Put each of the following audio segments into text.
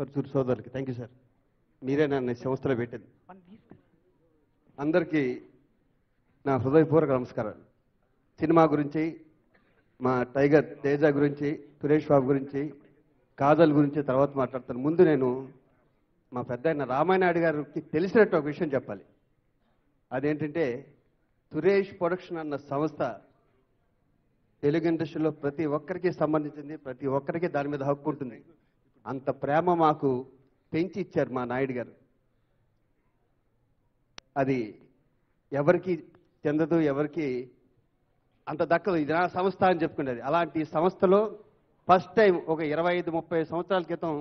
పరుచూరు సోదరులకి thank you sir. మీరే నన్ను ఈ సంస్థలో పెట్టింది. అందరికీ నా హృదయపూర్వక నమస్కారాలు. సినిమా గురించి, మా టైగర్ తేజ గురించి, సురేష్ బాబు గురించి, కాజల్ గురించి తర్వాత మాట్లాడతాను. ముందు నేను మా పెద్ద ఆయన రామానాయుడు గారికి తెలిసినట్టు ఒక విషయం చెప్పాలి. అదేంటంటే సురేష్ ప్రొడక్షన్ అన్న సంస్థ తెలుగు ఇండస్ట్రీలో ప్రతి ఒక్కరికి సంబంధించింది, ప్రతి ఒక్కరికి దాని మీద హక్కు ఉంటుంది. అంత ప్రేమ మాకు పెంచి ఇచ్చారు మా నాయుడు గారు. అది ఎవరికి చెందదు, ఎవరికి అంత దక్కదు. ఇది నా సంస్థ అని చెప్పుకునేది. అలాంటి సంస్థలో ఫస్ట్ టైం ఒక 25-30 సంవత్సరాల క్రితం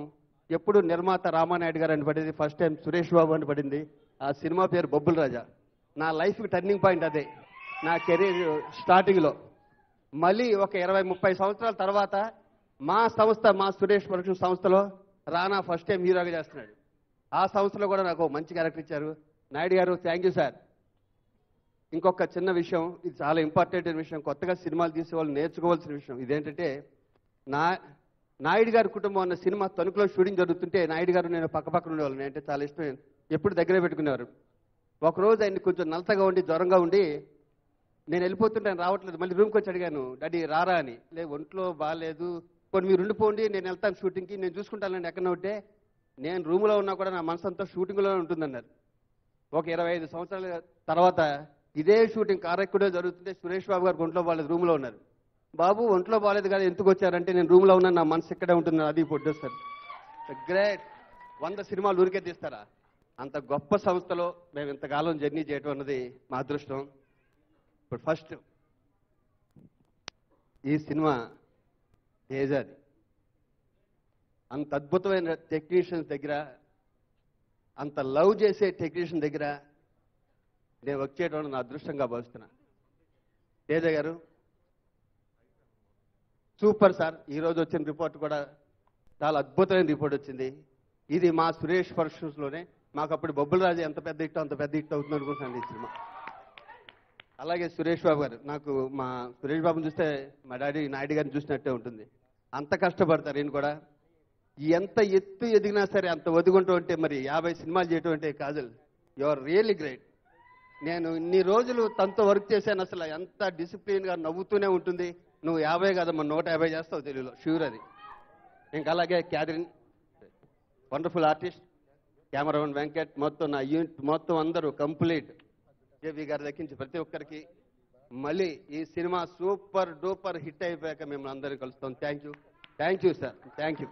ఎప్పుడు నిర్మాత రామానాయుడు గారు అని పడింది, ఫస్ట్ టైం సురేష్ బాబు అని పడింది. ఆ సినిమా పేరు బొబ్బుల రాజా. నా లైఫ్కి టర్నింగ్ పాయింట్ అదే, నా కెరీర్ స్టార్టింగ్లో. మళ్ళీ ఒక 20-30 సంవత్సరాల తర్వాత మా సంస్థ, మా సురేష్ ప్రొడక్షన్ సంస్థలో రానా ఫస్ట్ టైం హీరోగా చేస్తున్నాడు. ఆ సంస్థలో కూడా నాకు మంచి క్యారెక్టర్ ఇచ్చారు. నాయుడు గారు థ్యాంక్ యూ సార్. ఇంకొక చిన్న విషయం, ఇది చాలా ఇంపార్టెంట్ విషయం, కొత్తగా సినిమాలు తీసే వాళ్ళు నేర్చుకోవాల్సిన విషయం. ఇదేంటంటే నాయుడు గారి కుటుంబం అన్న సినిమా తణుకులో షూటింగ్ జరుగుతుంటే నాయుడు గారు నేను పక్కపక్కన ఉండేవాళ్ళు. నేనంటే చాలా ఇష్టం, ఎప్పుడు దగ్గరే పెట్టుకునేవారు. ఒకరోజు ఆయన కొంచెం నలతగా ఉండి జ్వరంగా ఉండి నేను వెళ్ళిపోతుంటే ఆయన రావట్లేదు. మళ్ళీ రూమ్కి వచ్చి అడిగాను, డాడీ రారా అని. ఒంట్లో బాగాలేదు, కొన్ని మీరు ఉండిపోండి, నేను వెళ్తాను షూటింగ్కి, నేను చూసుకుంటానండి ఎక్కడ ఉంటే. నేను రూమ్లో ఉన్నా కూడా నా మనసు అంతా షూటింగ్లోనే ఉంటుందన్నారు. ఒక 25 సంవత్సరాల తర్వాత ఇదే షూటింగ్ కారెక్కుడే జరుగుతుంటే సురేష్ బాబు గారు ఒంట్లో బాగాలేదు, రూమ్లో ఉన్నారు. బాబు ఒంట్లో బాగాలేదు కదా ఎందుకు వచ్చారంటే, నేను రూమ్లో ఉన్నాను, నా మనసు ఇక్కడే ఉంటుంది, అది పొడ్డొస్తారు. గ్రేట్. 100 సినిమాలు ఊరికే తీస్తారా? అంత గొప్ప సంస్థలో మేము ఇంతకాలం జర్నీ చేయటం అన్నది మా అదృష్టం. ఇప్పుడు ఫస్ట్ ఈ సినిమా తేజాది. అంత అద్భుతమైన టెక్నీషియన్స్ దగ్గర, అంత లవ్ చేసే టెక్నీషియన్ దగ్గర నేను వర్క్ చేయడం నా అదృష్టంగా భావిస్తున్నా. తేజ గారు సూపర్ సార్. ఈరోజు వచ్చిన రిపోర్ట్ కూడా చాలా అద్భుతమైన రిపోర్ట్ వచ్చింది. ఇది మా సురేష్ ప్రొడక్షన్స్లోనే. మాకు అప్పుడు బొబ్బుల రాజు ఎంత పెద్ద హిట్ అంత పెద్ద హిట్ అవుతుంది అనుకుంటున్నాను ఈ సినిమా. అలాగే సురేష్ బాబు గారు, నాకు మా సురేష్ బాబుని చూస్తే మా డాడీ నాయుడు గారిని చూసినట్టే ఉంటుంది. అంత కష్టపడతారు. ఈయన కూడా ఎంత ఎత్తు ఎదిగినా సరే అంత ఒదుగుంటూ ఉంటే, మరి 50 సినిమాలు చేయటం అంటే Kajal, you are really great. నేను ఇన్ని రోజులు తనతో వర్క్ చేశాను. అసలు ఎంత డిసిప్లిన్గా నవ్వుతూనే ఉంటుంది. నువ్వు 50 కాదమ్మా 150 చేస్తావు తెలుగులో, షూర్ అది. ఇంకా అలాగే Catherine, wonderful artist, cameraman Venkat, మొత్తం నా యూనిట్ మొత్తం అందరూ కంప్లీట్. జేవి గారి దక్కించి ప్రతి ఒక్కరికి. మళ్ళీ ఈ సినిమా సూపర్ డూపర్ హిట్ అయిపోయాక మిమ్మల్ని అందరినీ కలుస్తాం. Thank you sir, thank you.